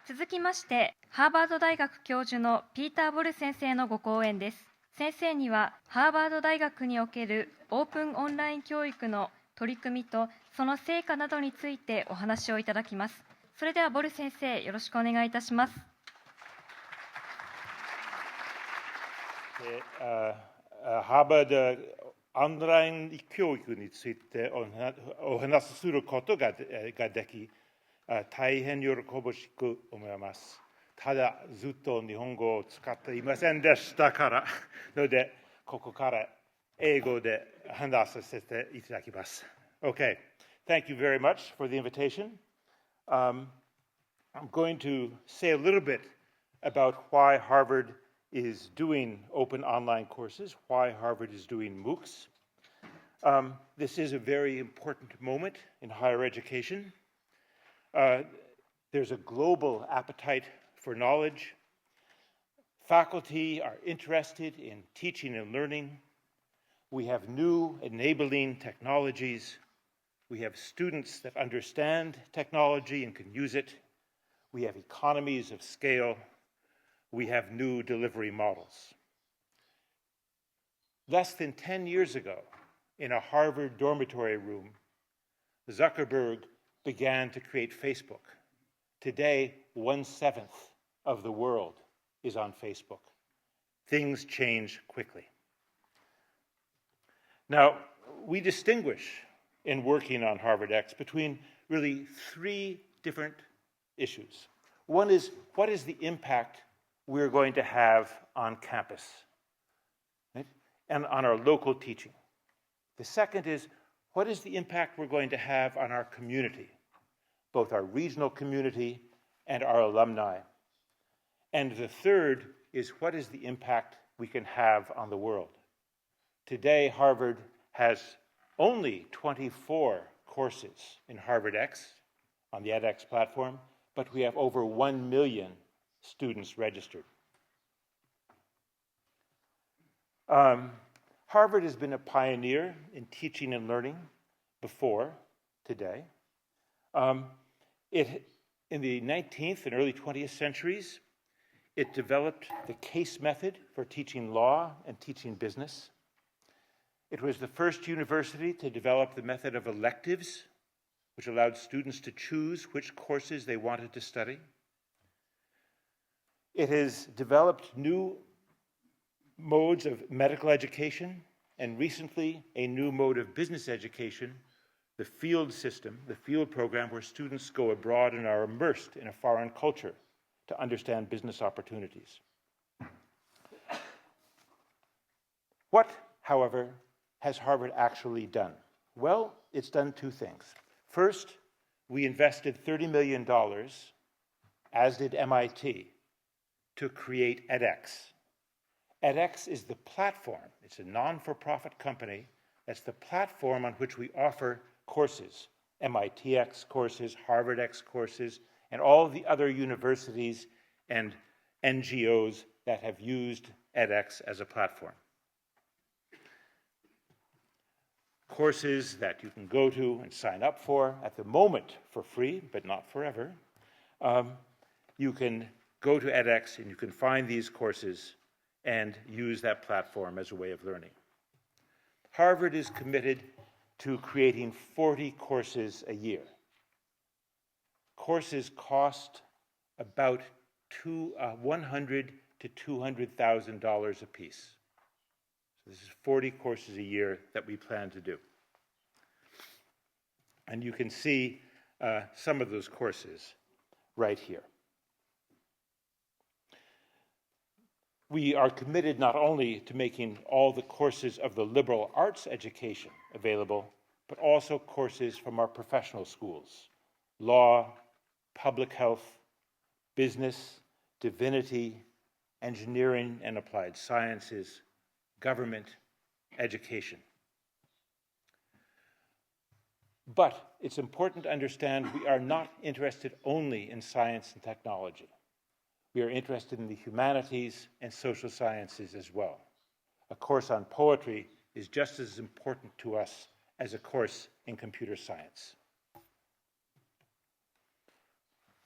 続きまして、ハーバード大学教授のピーター・ボル先生のご講演です。先生には、ハーバード大学におけるオープンオンライン教育の取り組みとその成果などについてお話をいただきます。それではボル先生、よろしくお願いいたします。ハーバードオンライン教育についてお話しすることができ、大変喜ばしく思います。ただ、ずっと日本語を使っていませんでしたからので、ここから英語で話させていただきます。Okay, thank you very much for the invitation. I'm going to say a little bit about why Harvard is doing open online courses, why Harvard is doing Moocs. This is a very important moment in higher education. There's a global appetite for knowledge. Faculty are interested in teaching and learning. We have new enabling technologies. We have students that understand technology and can use it. We have economies of scale. We have new delivery models. Less than 10 years ago, in a Harvard dormitory room, Zuckerberg began to create Facebook. Today, 1/7 of the world is on Facebook. Things change quickly. Now, we distinguish in working on Harvard X between really three different issues. One is, what is the impact we're going to have on campus, right? And on our local teaching? The second is, what is the impact we're going to have on our community, both our regional community and our alumni? And the third is, what is the impact we can have on the world? Today, Harvard has only 24 courses in Harvard X on the edX platform, but we have over 1 million students registered. Harvard has been a pioneer in teaching and learning before today. In the 19th and early 20th centuries, it developed the case method for teaching law and teaching business. It was the first university to develop the method of electives, which allowed students to choose which courses they wanted to study. It has developed new modes of medical education, and recently a new mode of business education, the field system, the field program, where students go abroad and are immersed in a foreign culture to understand business opportunities. What, however, has Harvard actually done? Well, it's done two things. First, we invested $30 million, as did MIT, to create edX. edX is the platform. It's a non-for-profit company. That's the platform on which we offer courses, MITx courses, HarvardX courses, and all the other universities and NGOs that have used edX as a platform. Courses that you can go to and sign up for at the moment for free, but not forever. You can go to edX and you can find these courses and use that platform as a way of learning. Harvard is committed to creating 40 courses a year. Courses cost about $100,000 to $200,000 a piece. So this is 40 courses a year that we plan to do. And you can see some of those courses right here. We are committed not only to making all the courses of the liberal arts education available, but also courses from our professional schools, law, public health, business, divinity, engineering and applied sciences, government, education. But it's important to understand we are not interested only in science and technology. We are interested in the humanities and social sciences as well. A course on poetry is just as important to us as a course in computer science.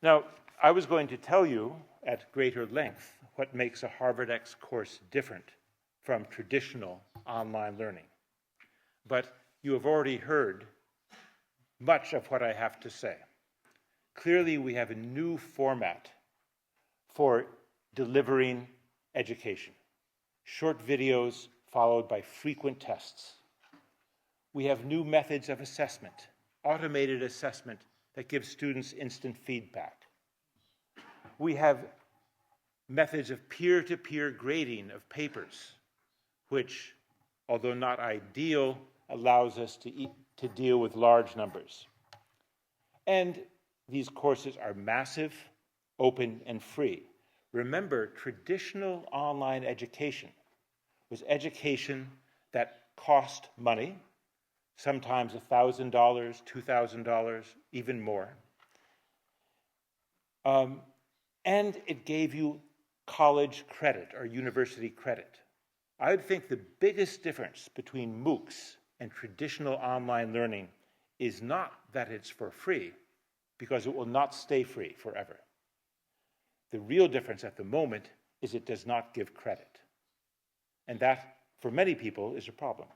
Now, I was going to tell you at greater length what makes a HarvardX course different from traditional online learning. But you have already heard much of what I have to say. Clearly, we have a new format for delivering education. Short videos followed by frequent tests. We have new methods of assessment, automated assessment that gives students instant feedback. We have methods of peer-to-peer grading of papers, which, although not ideal, allows us to deal with large numbers. And these courses are massive, open, and free. Remember, traditional online education was education that cost money, sometimes $1,000, $2,000, even more. And it gave you college credit or university credit. I would think the biggest difference between Moocs and traditional online learning is not that it's for free, because it will not stay free forever. The real difference at the moment is it does not give credit. And that, for many people, is a problem.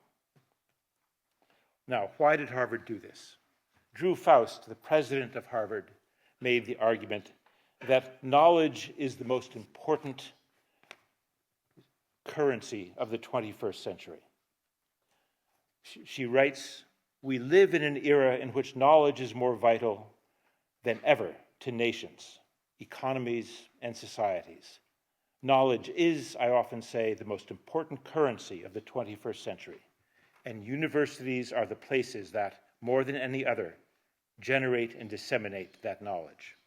Now, why did Harvard do this? Drew Faust, the president of Harvard, made the argument that knowledge is the most important currency of the 21st century. She writes, "We live in an era in which knowledge is more vital than ever to nations, economies, and societies. Knowledge is, I often say, the most important currency of the 21st century, and universities are the places that, more than any other, generate and disseminate that knowledge."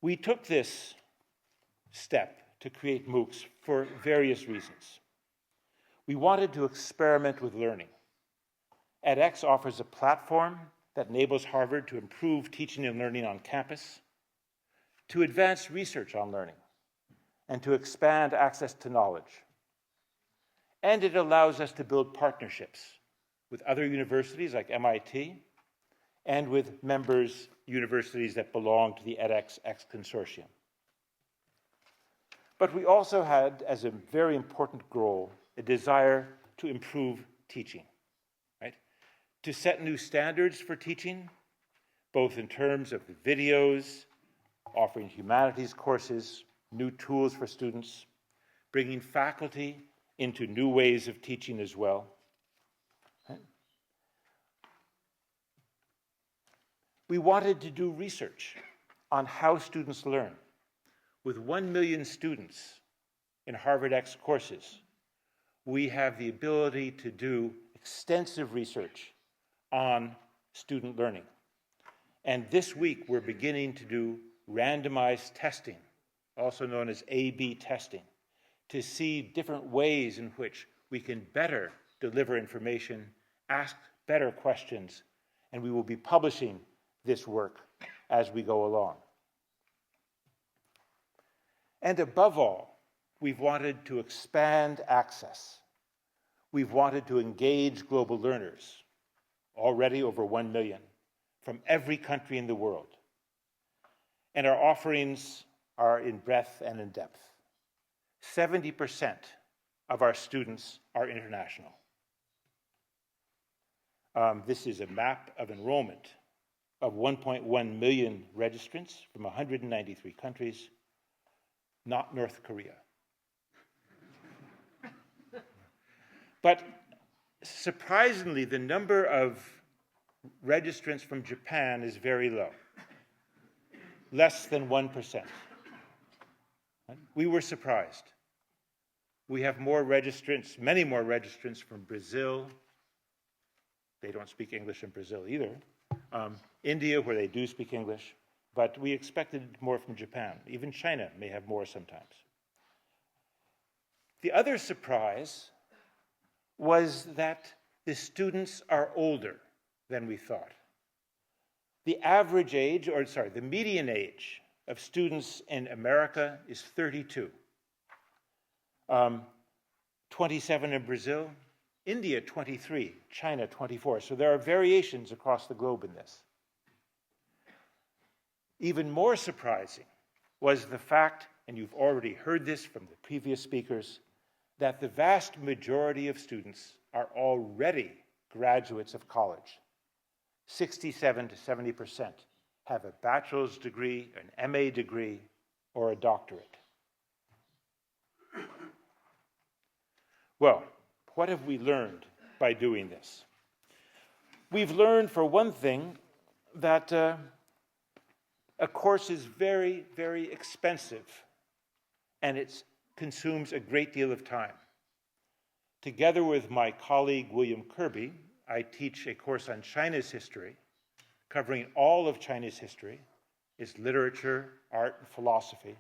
We took this step to create Moocs for various reasons. We wanted to experiment with learning. edX offers a platform that enables Harvard to improve teaching and learning on campus, to advance research on learning, and to expand access to knowledge. And it allows us to build partnerships with other universities like MIT and with members universities that belong to the edX consortium. But we also had, as a very important goal, a desire to improve teaching, right? To set new standards for teaching, both in terms of the videos, offering humanities courses, new tools for students, bringing faculty into new ways of teaching as well. We wanted to do research on how students learn. With 1 million students in HarvardX courses, we have the ability to do extensive research on student learning. And this week, we're beginning to do randomized testing, also known as A/B testing, to see different ways in which we can better deliver information, ask better questions, and we will be publishing this work as we go along. And above all, we've wanted to expand access. We've wanted to engage global learners, already over 1 million, from every country in the world. And our offerings are in breadth and in depth. 70% of our students are international. This is a map of enrollment of 1.1 million registrants from 193 countries, not North Korea. But surprisingly, the number of registrants from Japan is very low, less than 1%. We were surprised. We have more registrants, many more registrants from Brazil. They don't speak English in Brazil either. India, where they do speak English, but we expected more from Japan. Even China may have more sometimes. The other surprise was that the students are older than we thought. The average age, the median age of students in America is 32. 27 in Brazil, India 23, China 24. So there are variations across the globe in this. Even more surprising was the fact, and you've already heard this from the previous speakers, that the vast majority of students are already graduates of college. 67 to 70% have a bachelor's degree, an MA degree, or a doctorate. Well, what have we learned by doing this? We've learned, for one thing, that a course is very, very expensive, and it consumes a great deal of time. Together with my colleague William Kirby, I teach a course on China's history, covering all of China's history, its literature, art, and philosophy.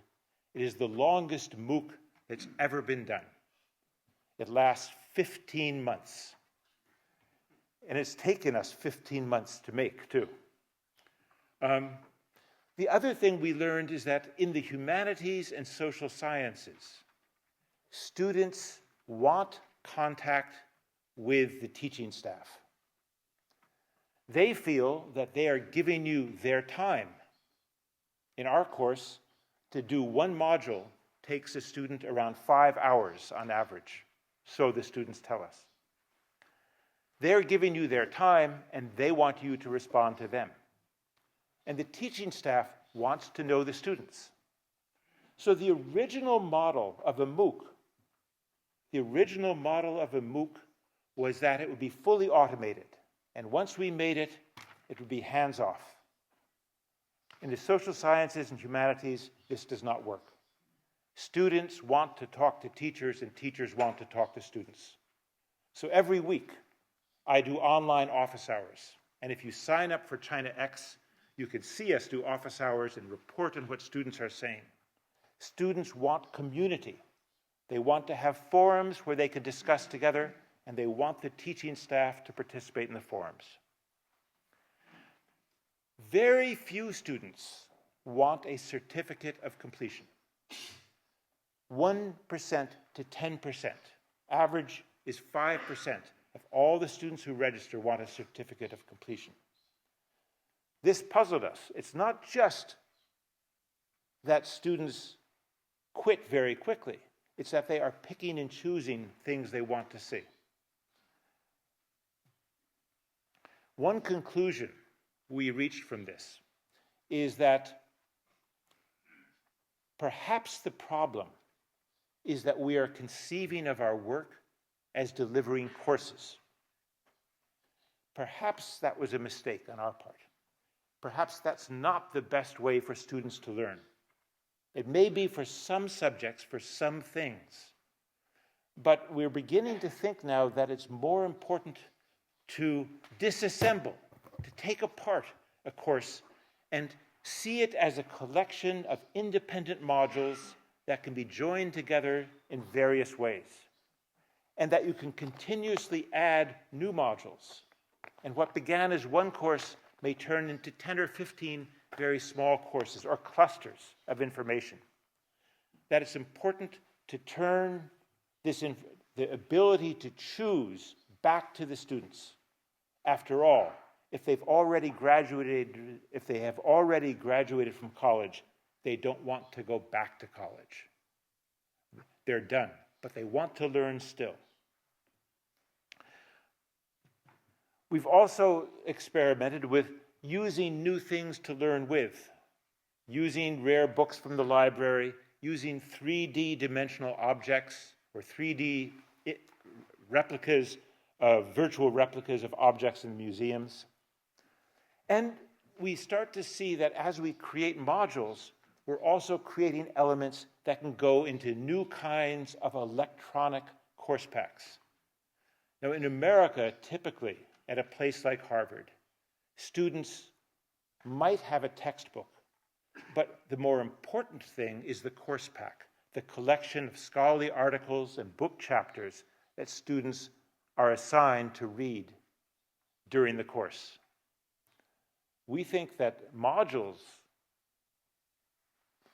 It is the longest MOOC that's ever been done. It lasts 15 months. And it's taken us 15 months to make, too. The other thing we learned is that in the humanities and social sciences, students want contact with the teaching staff. They feel that they are giving you their time. In our course, to do one module takes a student around 5 hours on average, so the students tell us. They're giving you their time, and they want you to respond to them. And the teaching staff wants to know the students. So the original model of a MOOC was that it would be fully automated. And once we made it, it would be hands-off. In the social sciences and humanities, this does not work. Students want to talk to teachers, and teachers want to talk to students. So every week, I do online office hours. And if you sign up for China X, you can see us do office hours and report on what students are saying. Students want community. They want to have forums where they can discuss together, and they want the teaching staff to participate in the forums. Very few students want a certificate of completion. 1% to 10%. Average is 5% of all the students who register want a certificate of completion. This puzzled us. It's not just that students quit very quickly. It's that they are picking and choosing things they want to see. One conclusion we reached from this is that perhaps the problem is that we are conceiving of our work as delivering courses. Perhaps that was a mistake on our part. Perhaps that's not the best way for students to learn. It may be for some subjects, for some things. But we're beginning to think now that it's more important to disassemble, to take apart a course and see it as a collection of independent modules that can be joined together in various ways, and that you can continuously add new modules. And what began as one course may turn into 10 or 15 very small courses or clusters of information. That it's important to turn the ability to choose back to the students. After all, if they have already graduated from college, they don't want to go back to college. They're done, but they want to learn still. We've also experimented with using new things to learn with, using rare books from the library, using 3D dimensional objects or 3D replicas of virtual replicas of objects in museums. And we start to see that as we create modules, we're also creating elements that can go into new kinds of electronic course packs. Now, in America, typically, at a place like Harvard, students might have a textbook, but the more important thing is the course pack, the collection of scholarly articles and book chapters that students are assigned to read during the course. We think that modules,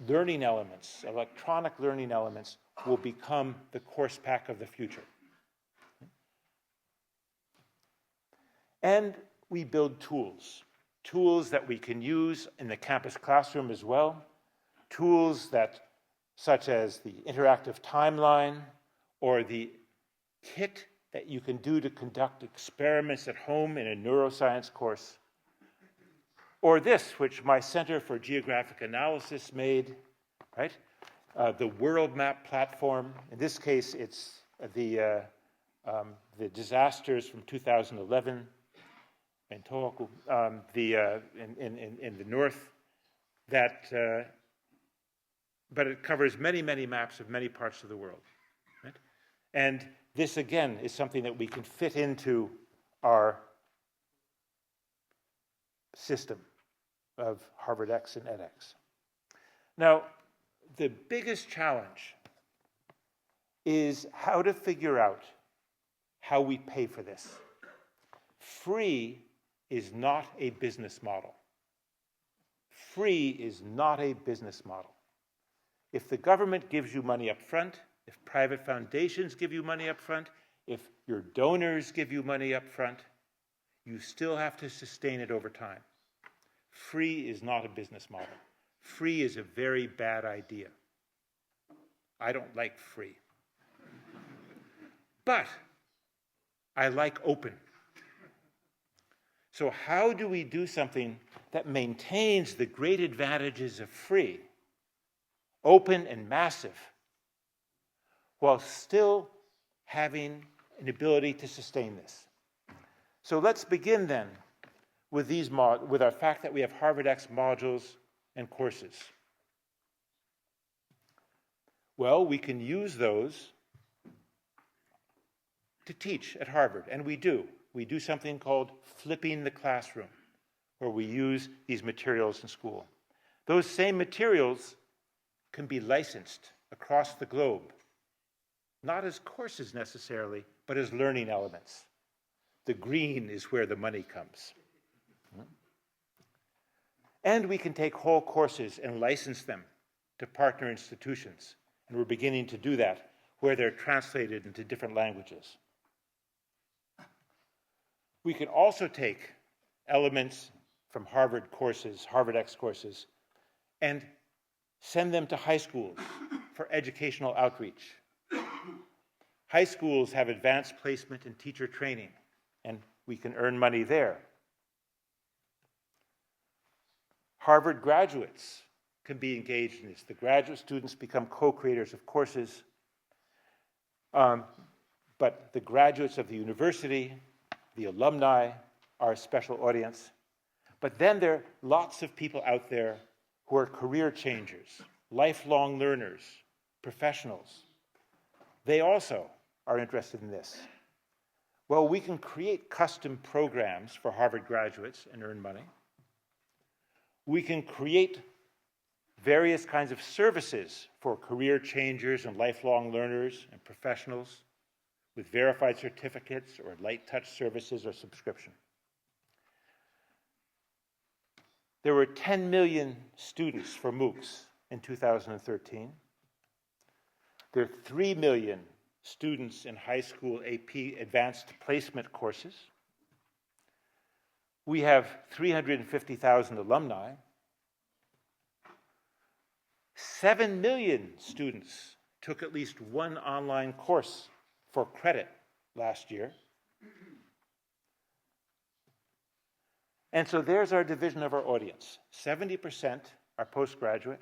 learning elements, electronic learning elements, will become the course pack of the future. And we build tools. tools that we can use in the campus classroom as well, tools such as the interactive timeline or the kit that you can do to conduct experiments at home in a neuroscience course, or this, which my Center for Geographic Analysis made, right? The World Map platform. In this case, it's the disasters from 2011 in Tohoku, in the north. But it covers many, many maps of many parts of the world, right? And this, again, is something that we can fit into our system of Harvard X and edX. Now, the biggest challenge is how to figure out how we pay for this. Free is not a business model. Free is not a business model. If the government gives you money up front, if private foundations give you money up front, if your donors give you money up front, you still have to sustain it over time. Free is not a business model. Free is a very bad idea. I don't like free. But I like open. So how do we do something that maintains the great advantages of free, open and massive, while still having an ability to sustain this? So let's begin then with our fact that we have Harvard X modules and courses. Well, we can use those to teach at Harvard, and we do. We do something called flipping the classroom, where we use these materials in school. Those same materials can be licensed across the globe, not as courses necessarily, but as learning elements. The green is where the money comes. And we can take whole courses and license them to partner institutions. And we're beginning to do that, where they're translated into different languages. We can also take elements from Harvard courses, Harvard X courses, and send them to high schools for educational outreach. High schools have advanced placement and teacher training, and we can earn money there. Harvard graduates can be engaged in this. The graduate students become co-creators of courses, but the graduates of the university, the alumni, are a special audience. But then there are lots of people out there who are career changers, lifelong learners, professionals. They also are interested in this. Well, we can create custom programs for Harvard graduates and earn money. We can create various kinds of services for career changers and lifelong learners and professionals with verified certificates or light touch services or subscription. There were 10 million students for Moocs in 2013. There are 3 million students in high school AP advanced placement courses. We have 350,000 alumni. 7 million students took at least one online course for credit last year. And so there's our division of our audience. 70% are postgraduate,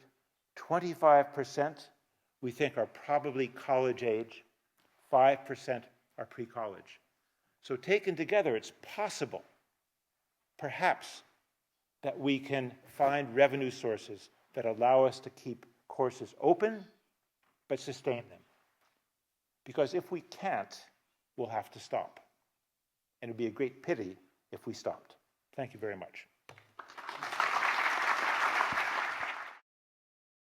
25% we think are probably college age, 5% are pre-college. So taken together, it's possible, perhaps, that we can find revenue sources that allow us to keep courses open, but sustain them. Because if we can't, we'll have to stop. And it would be a great pity if we stopped. Thank you very much.